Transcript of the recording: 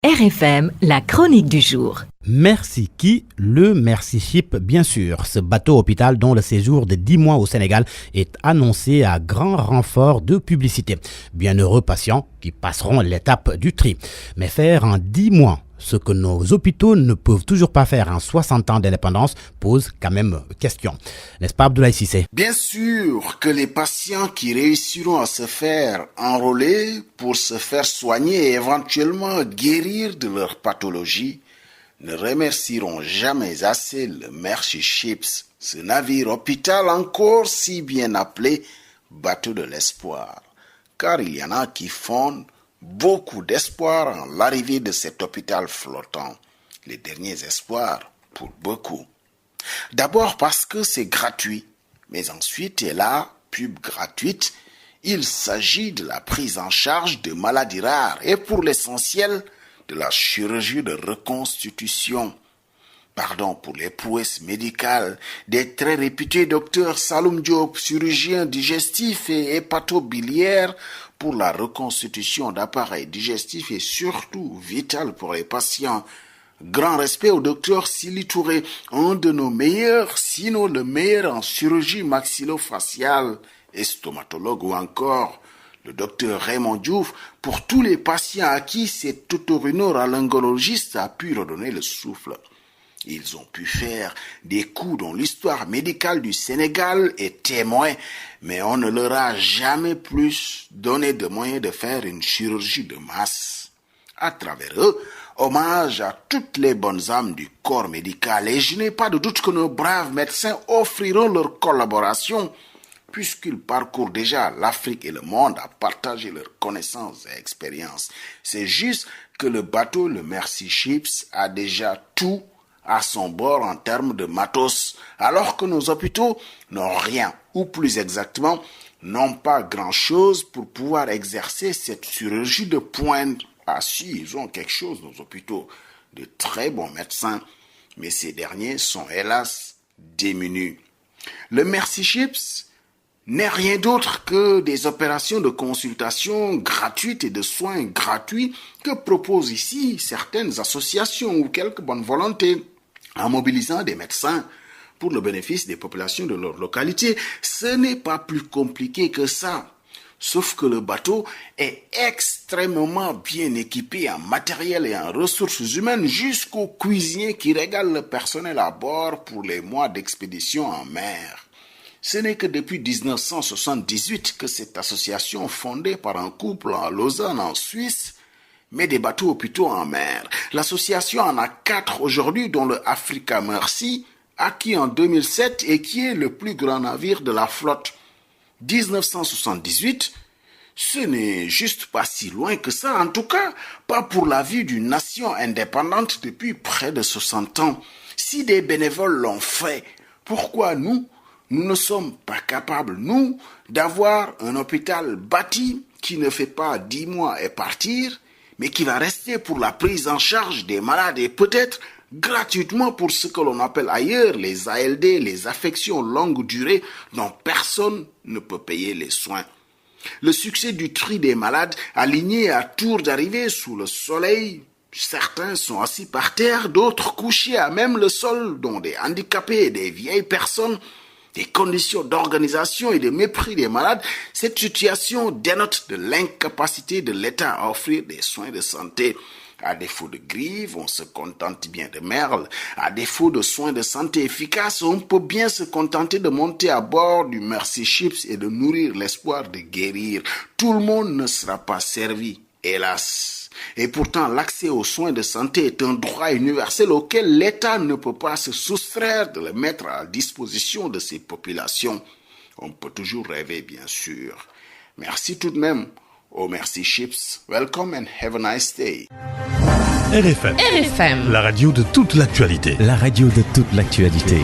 RFM, la chronique du jour. Merci qui? Le Merci Ship, bien sûr. Ce bateau hôpital dont le séjour de 10 mois au Sénégal est annoncé à grand renfort de publicité. Bienheureux patients qui passeront l'étape du tri. Mais faire en 10 mois ce que nos hôpitaux ne peuvent toujours pas faire en 60 ans d'indépendance pose quand même question. N'est-ce pas, Abdoulaye Cissé? Bien sûr que les patients qui réussiront à se faire enrôler pour se faire soigner et éventuellement guérir de leur pathologie ne remercieront jamais assez le Merci Ships, ce navire hôpital encore si bien appelé bateau de l'espoir. Car il y en a qui fondent beaucoup d'espoir en l'arrivée de cet hôpital flottant. Les derniers espoirs pour beaucoup. D'abord parce que c'est gratuit, mais ensuite, et là, pub gratuite, il s'agit de la prise en charge de maladies rares et pour l'essentiel, de la chirurgie de reconstitution. Pardon pour les prouesses médicales des très réputés docteurs Saloum Diop, chirurgien digestif et hépatobiliaire pour la reconstitution d'appareils digestifs et surtout vital pour les patients. Grand respect au docteur Sili Touré, un de nos meilleurs, sinon le meilleur en chirurgie maxillofaciale et stomatologue ou encore le docteur Raymond Diouf pour tous les patients à qui cet otorhinolaryngologiste a pu redonner le souffle. Ils ont pu faire des coups dont l'histoire médicale du Sénégal est témoin, mais on ne leur a jamais plus donné de moyens de faire une chirurgie de masse. À travers eux, hommage à toutes les bonnes âmes du corps médical et je n'ai pas de doute que nos braves médecins offriront leur collaboration puisqu'ils parcourent déjà l'Afrique et le monde à partager leurs connaissances et expériences. C'est juste que le bateau, le Merci Ships, a déjà tout à son bord en termes de matos, alors que nos hôpitaux n'ont rien, ou plus exactement, n'ont pas grand-chose pour pouvoir exercer cette chirurgie de pointe. Ah si, ils ont quelque chose, nos hôpitaux, de très bons médecins, mais ces derniers sont hélas démunis. Le Merci Ships n'est rien d'autre que des opérations de consultation gratuites et de soins gratuits que proposent ici certaines associations ou quelques bonnes volontés en mobilisant des médecins pour le bénéfice des populations de leur localité. Ce n'est pas plus compliqué que ça. Sauf que le bateau est extrêmement bien équipé en matériel et en ressources humaines jusqu'aux cuisiniers qui régalent le personnel à bord pour les mois d'expédition en mer. Ce n'est que depuis 1978 que cette association fondée par un couple à Lausanne en Suisse met des bateaux hôpitaux en mer. L'association en a 4 aujourd'hui, dont le Africa Mercy, acquis en 2007 et qui est le plus grand navire de la flotte. 1978, ce n'est juste pas si loin que ça, en tout cas pas pour la vie d'une nation indépendante depuis près de 60 ans. Si des bénévoles l'ont fait, pourquoi nous ne sommes pas capables, nous, d'avoir un hôpital bâti qui ne fait pas 10 mois et partir, mais qui va rester pour la prise en charge des malades et peut-être gratuitement pour ce que l'on appelle ailleurs les ALD, les affections longue durée dont personne ne peut payer les soins. Le succès du tri des malades alignés à tour d'arrivée sous le soleil, certains sont assis par terre, d'autres couchés à même le sol, dont des handicapés et des vieilles personnes, des conditions d'organisation et de mépris des malades, cette situation dénote de l'incapacité de l'État à offrir des soins de santé. À défaut de grives, on se contente bien de merle. À défaut de soins de santé efficaces, on peut bien se contenter de monter à bord du Merci Ships et de nourrir l'espoir de guérir. Tout le monde ne sera pas servi, hélas. Et pourtant, l'accès aux soins de santé est un droit universel auquel l'État ne peut pas se soustraire de le mettre à disposition de ses populations. On peut toujours rêver, bien sûr. Merci tout de même au Merci Ships. Welcome and have a nice day. RFM. RFM. La radio de toute l'actualité. La radio de toute l'actualité.